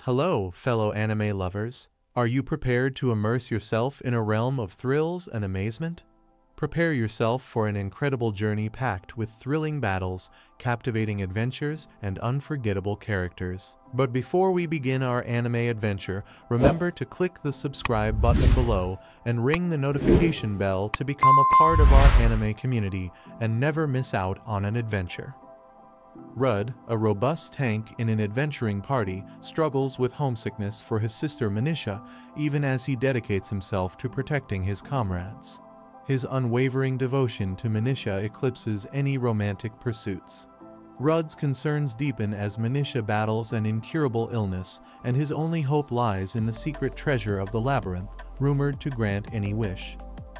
Hello, fellow anime lovers. Are you prepared to immerse yourself in a realm of thrills and amazement? Prepare yourself for an incredible journey packed with thrilling battles, captivating adventures, and unforgettable characters. But before we begin our anime adventure, remember to click the subscribe button below and ring the notification bell to become a part of our anime community and never miss out on an adventure. Rud, a robust tank in an adventuring party, struggles with homesickness for his sister Meikyuu, even as he dedicates himself to protecting his comrades. His unwavering devotion to Meikyuu eclipses any romantic pursuits. Rud's concerns deepen as Meikyuu battles an incurable illness, and his only hope lies in the secret treasure of the Labyrinth, rumored to grant any wish.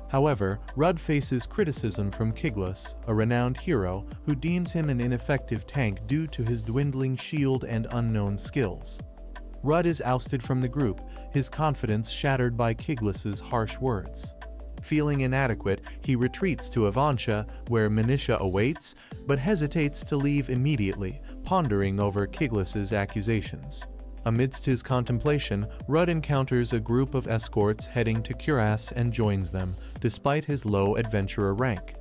However, Rud faces criticism from Kiglus, a renowned hero, who deems him an ineffective tank due to his dwindling shield and unknown skills. Rud is ousted from the group, his confidence shattered by Kiglus's harsh words. Feeling inadequate, he retreats to Avansha, where Meikyuu awaits, but hesitates to leave immediately, pondering over Kiglus's accusations. Amidst his contemplation, Rud encounters a group of escorts heading to Kouryaku and joins them, despite his low adventurer rank.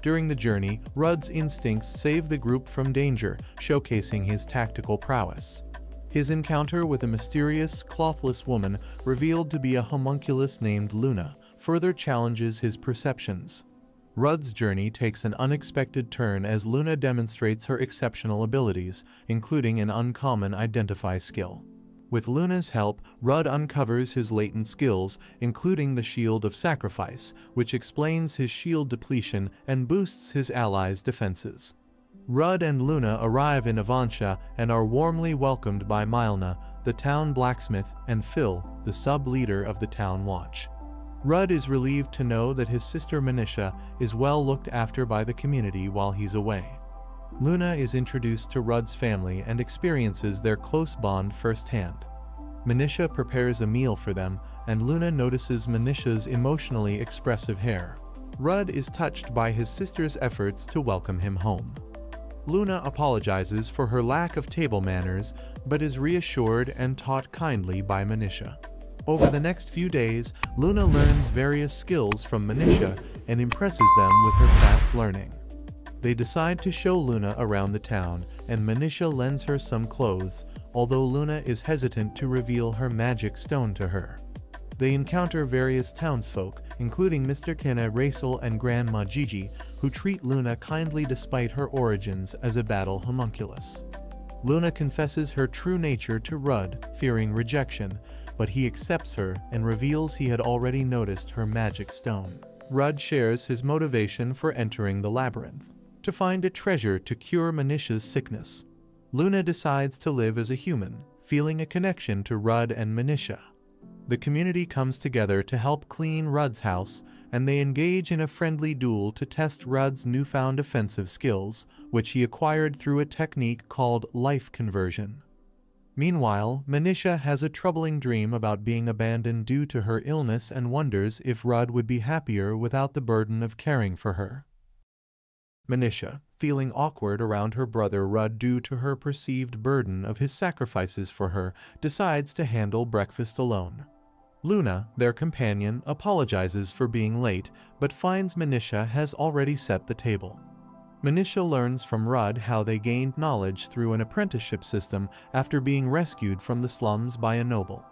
During the journey, Rud's instincts save the group from danger, showcasing his tactical prowess. His encounter with a mysterious, clothless woman, revealed to be a homunculus named Luna, further challenges his perceptions. Rud's journey takes an unexpected turn as Luna demonstrates her exceptional abilities, including an uncommon identify skill. With Luna's help, Rud uncovers his latent skills, including the Shield of Sacrifice, which explains his shield depletion and boosts his allies' defenses. Rud and Luna arrive in Avansha and are warmly welcomed by Meikyuu, the town blacksmith, and Phil, the sub-leader of the town watch. Rud is relieved to know that his sister Meikyuu is well looked after by the community while he's away. Luna is introduced to Rud's family and experiences their close bond firsthand. Meikyuu prepares a meal for them, and Luna notices Meikyuu's emotionally expressive hair. Rud is touched by his sister's efforts to welcome him home. Luna apologizes for her lack of table manners, but is reassured and taught kindly by Meikyuu. Over the next few days, Luna learns various skills from Meikyuu and impresses them with her fast learning. They decide to show Luna around the town, and Meikyuu lends her some clothes, although Luna is hesitant to reveal her magic stone to her. They encounter various townsfolk, including Mr. Kena Raisel and Grandma Gigi, who treat Luna kindly despite her origins as a battle homunculus. Luna confesses her true nature to Rud, fearing rejection, but he accepts her and reveals he had already noticed her magic stone. Rud shares his motivation for entering the Labyrinth: to find a treasure to cure Meikyuu's sickness. Luna decides to live as a human, feeling a connection to Rud and Meikyuu. The community comes together to help clean Rud's house, and they engage in a friendly duel to test Rud's newfound offensive skills, which he acquired through a technique called life conversion. Meanwhile, Meikyuu has a troubling dream about being abandoned due to her illness and wonders if Rud would be happier without the burden of caring for her. Meikyuu, feeling awkward around her brother Rud due to her perceived burden of his sacrifices for her, decides to handle breakfast alone. Luna, their companion, apologizes for being late, but finds Meikyuu has already set the table. Meikyuu learns from Rud how they gained knowledge through an apprenticeship system after being rescued from the slums by a noble.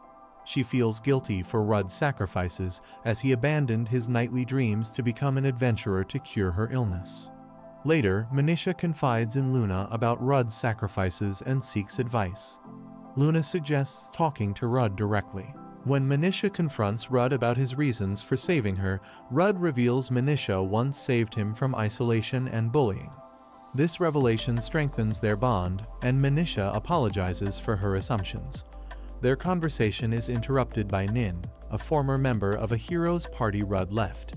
She feels guilty for Rud's sacrifices, as he abandoned his nightly dreams to become an adventurer to cure her illness. Later, Meikyuu confides in Luna about Rud's sacrifices and seeks advice. Luna suggests talking to Rud directly. When Meikyuu confronts Rud about his reasons for saving her, Rud reveals Meikyuu once saved him from isolation and bullying. This revelation strengthens their bond, and Meikyuu apologizes for her assumptions. Their conversation is interrupted by Nin, a former member of a hero's party Rud left.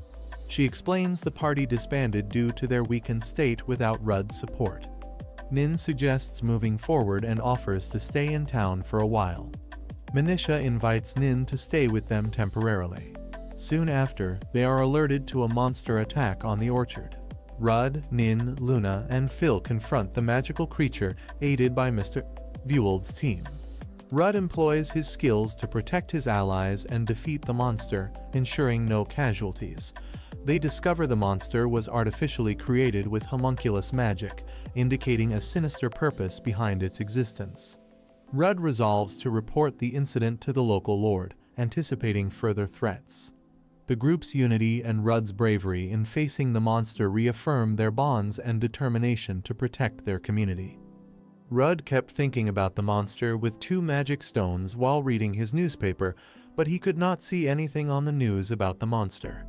She explains the party disbanded due to their weakened state without Rud's support. Nin suggests moving forward and offers to stay in town for a while. Meikyuu invites Nin to stay with them temporarily. Soon after, they are alerted to a monster attack on the orchard. Rud, Nin, Luna, and Phil confront the magical creature, aided by Mr. Vueld's team. Rudd employs his skills to protect his allies and defeat the monster, ensuring no casualties. They discover the monster was artificially created with homunculus magic, indicating a sinister purpose behind its existence. Rudd resolves to report the incident to the local lord, anticipating further threats. The group's unity and Rudd's bravery in facing the monster reaffirm their bonds and determination to protect their community. Rudd kept thinking about the monster with 2 magic stones while reading his newspaper, but he could not see anything on the news about the monster.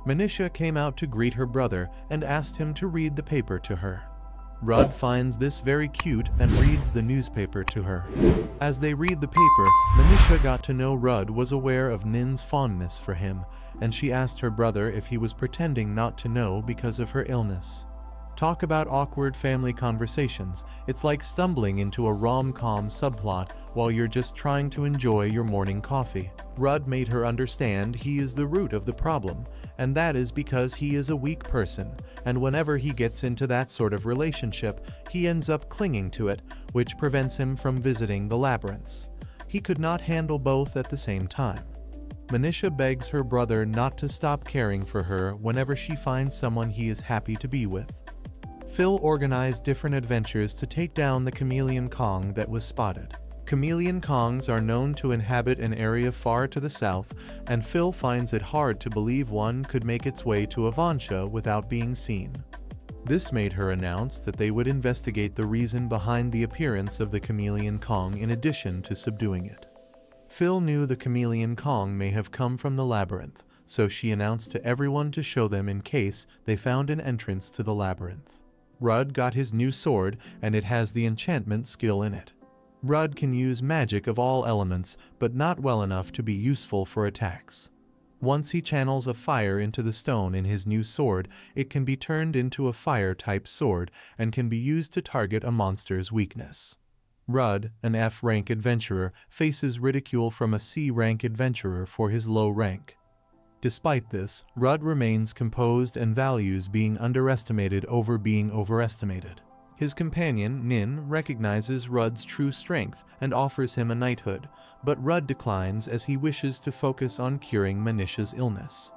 Meikyuu came out to greet her brother and asked him to read the paper to her. Rudd finds this very cute and reads the newspaper to her. As they read the paper, Meikyuu got to know Rudd was aware of Nin's fondness for him, and she asked her brother if he was pretending not to know because of her illness. Talk about awkward family conversations. It's like stumbling into a rom-com subplot while you're just trying to enjoy your morning coffee. Rudd made her understand he is the root of the problem, and that is because he is a weak person, and whenever he gets into that sort of relationship, he ends up clinging to it, which prevents him from visiting the labyrinths. He could not handle both at the same time. Meikyuu begs her brother not to stop caring for her whenever she finds someone he is happy to be with. Phil organized different adventures to take down the chameleon Kong that was spotted. Chameleon Kongs are known to inhabit an area far to the south, and Phil finds it hard to believe one could make its way to Avansha without being seen. This made her announce that they would investigate the reason behind the appearance of the chameleon Kong in addition to subduing it. Phil knew the chameleon Kong may have come from the labyrinth, so she announced to everyone to show them in case they found an entrance to the labyrinth. Rudd got his new sword, and it has the enchantment skill in it. Rudd can use magic of all elements, but not well enough to be useful for attacks. Once he channels a fire into the stone in his new sword, it can be turned into a fire-type sword and can be used to target a monster's weakness. Rudd, an F-rank adventurer, faces ridicule from a C-rank adventurer for his low rank. Despite this, Rudd remains composed and values being underestimated over being overestimated. His companion, Nin, recognizes Rudd's true strength and offers him a knighthood, but Rudd declines as he wishes to focus on curing Meikyuu's illness.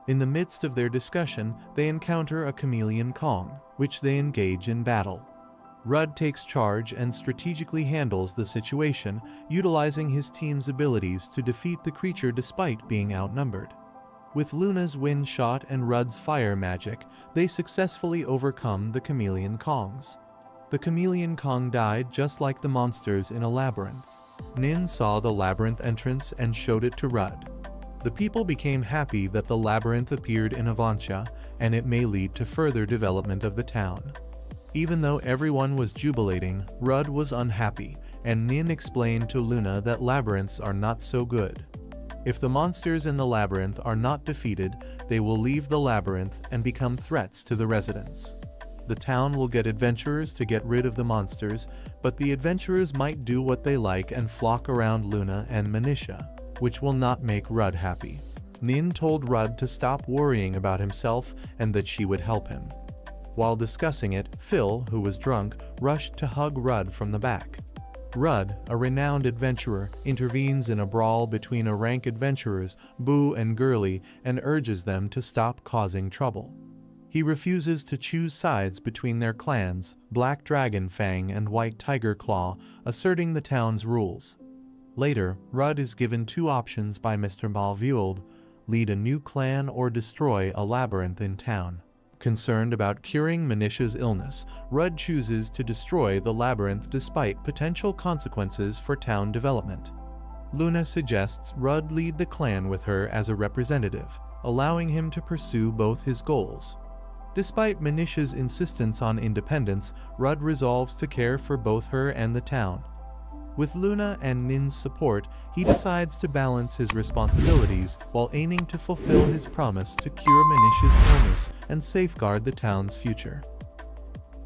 In the midst of their discussion, they encounter a chameleon Kong, which they engage in battle. Rudd takes charge and strategically handles the situation, utilizing his team's abilities to defeat the creature despite being outnumbered. With Luna's wind shot and Rudd's fire magic, they successfully overcome the chameleon Kongs. The chameleon Kong died just like the monsters in a labyrinth. Nin saw the labyrinth entrance and showed it to Rudd. The people became happy that the labyrinth appeared in Avansha, and it may lead to further development of the town. Even though everyone was jubilating, Rudd was unhappy, and Nin explained to Luna that labyrinths are not so good. If the monsters in the labyrinth are not defeated, they will leave the labyrinth and become threats to the residents. The town will get adventurers to get rid of the monsters, but the adventurers might do what they like and flock around Luna and Meikyuu, which will not make Rudd happy. Nin told Rudd to stop worrying about himself and that she would help him. While discussing it, Phil, who was drunk, rushed to hug Rudd from the back. Rudd, a renowned adventurer, intervenes in a brawl between rank adventurers, Boo and Girly, and urges them to stop causing trouble. He refuses to choose sides between their clans, Black Dragon Fang and White Tiger Claw, asserting the town's rules. Later, Rudd is given 2 options by Mr. Malvueld: lead a new clan or destroy a labyrinth in town. Concerned about curing Meikyuu's illness, Rudd chooses to destroy the labyrinth despite potential consequences for town development. Luna suggests Rudd lead the clan with her as a representative, allowing him to pursue both his goals. Despite Meikyuu's insistence on independence, Rudd resolves to care for both her and the town. With Luna and Nin's support, he decides to balance his responsibilities while aiming to fulfill his promise to cure Meikyuu's illness and safeguard the town's future.